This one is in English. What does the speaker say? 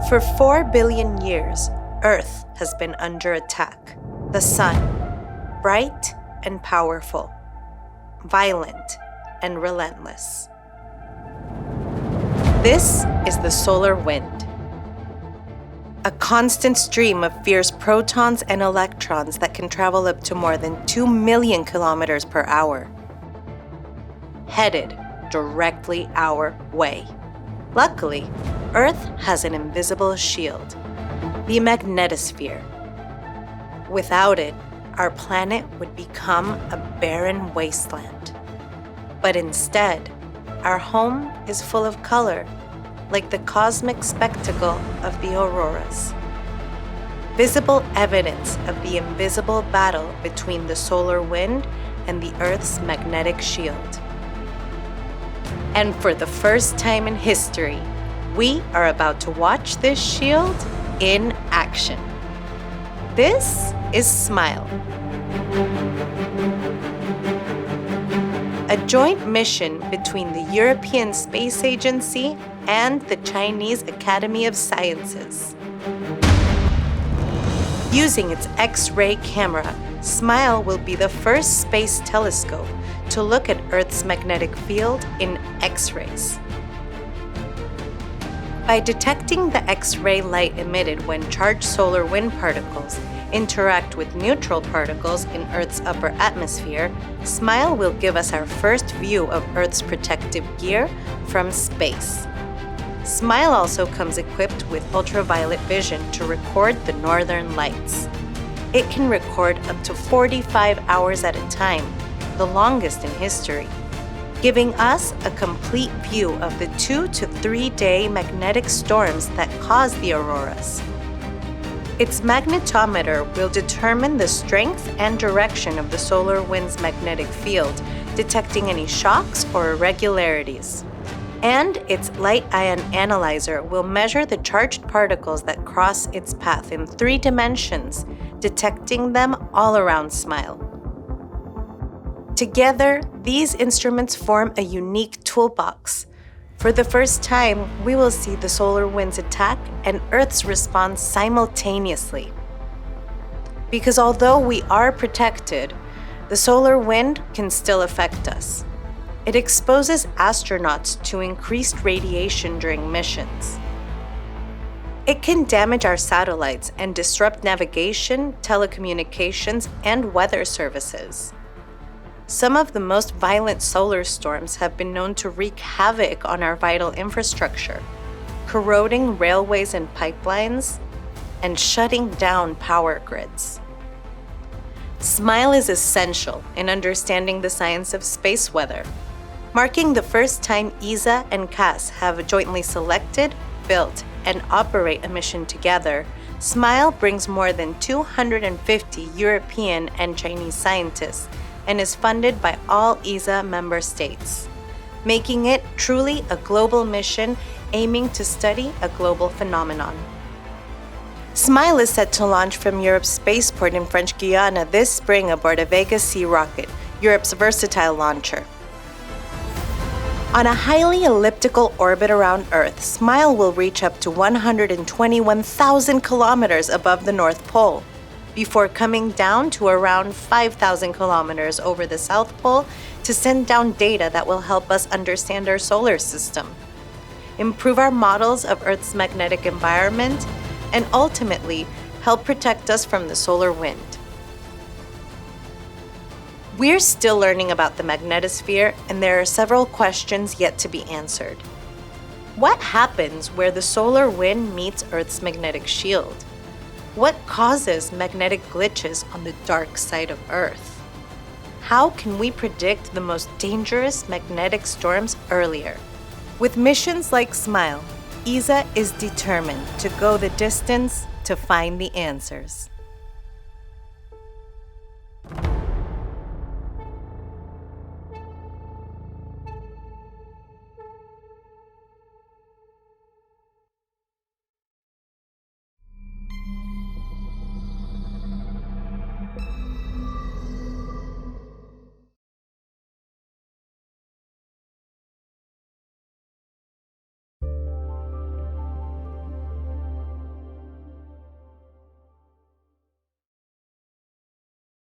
For 4 billion years, Earth has been under attack. The sun, bright and powerful, violent and relentless. This is the solar wind, a constant stream of fierce protons and electrons that can travel up to more than 2 million kilometers per hour, headed directly our way. Luckily, Earth has an invisible shield, the magnetosphere. Without it, our planet would become a barren wasteland. But instead, our home is full of color, like the cosmic spectacle of the auroras. Visible evidence of the invisible battle between the solar wind and the Earth's magnetic shield. And for the first time in history, we are about to watch this shield in action. This is SMILE, a joint mission between the European Space Agency and the Chinese Academy of Sciences. Using its X-ray camera, SMILE will be the first space telescope to look at Earth's magnetic field in X-rays. By detecting the X-ray light emitted when charged solar wind particles interact with neutral particles in Earth's upper atmosphere, SMILE will give us our first view of Earth's protective gear from space. SMILE also comes equipped with ultraviolet vision to record the northern lights. It can record up to 45 hours at a time, the longest in history, giving us a complete view of the 2 to 3 day magnetic storms that cause the auroras. Its magnetometer will determine the strength and direction of the solar wind's magnetic field, detecting any shocks or irregularities. And its light ion analyzer will measure the charged particles that cross its path in 3 dimensions, detecting them all around SMILE. Together, these instruments form a unique toolbox. For the first time, we will see the solar wind's attack and Earth's response simultaneously. Because although we are protected, the solar wind can still affect us. It exposes astronauts to increased radiation during missions. It can damage our satellites and disrupt navigation, telecommunications, and weather services. Some of the most violent solar storms have been known to wreak havoc on our vital infrastructure, corroding railways and pipelines, and shutting down power grids. SMILE is essential in understanding the science of space weather, marking the first time ESA and CAS have jointly selected, built, and operate a mission together. SMILE brings more than 250 European and Chinese scientists and is funded by all ESA member states, making it truly a global mission aiming to study a global phenomenon. SMILE is set to launch from Europe's spaceport in French Guiana this spring aboard a Vega-C rocket, Europe's versatile launcher. On a highly elliptical orbit around Earth, SMILE will reach up to 121,000 kilometers above the North Pole, before coming down to around 5,000 kilometers over the South Pole to send down data that will help us understand our solar system, improve our models of Earth's magnetic environment, and ultimately help protect us from the solar wind. We're still learning about the magnetosphere, and there are several questions yet to be answered. What happens where the solar wind meets Earth's magnetic shield? What causes magnetic glitches on the dark side of Earth? How can we predict the most dangerous magnetic storms earlier? With missions like SMILE, ESA is determined to go the distance to find the answers.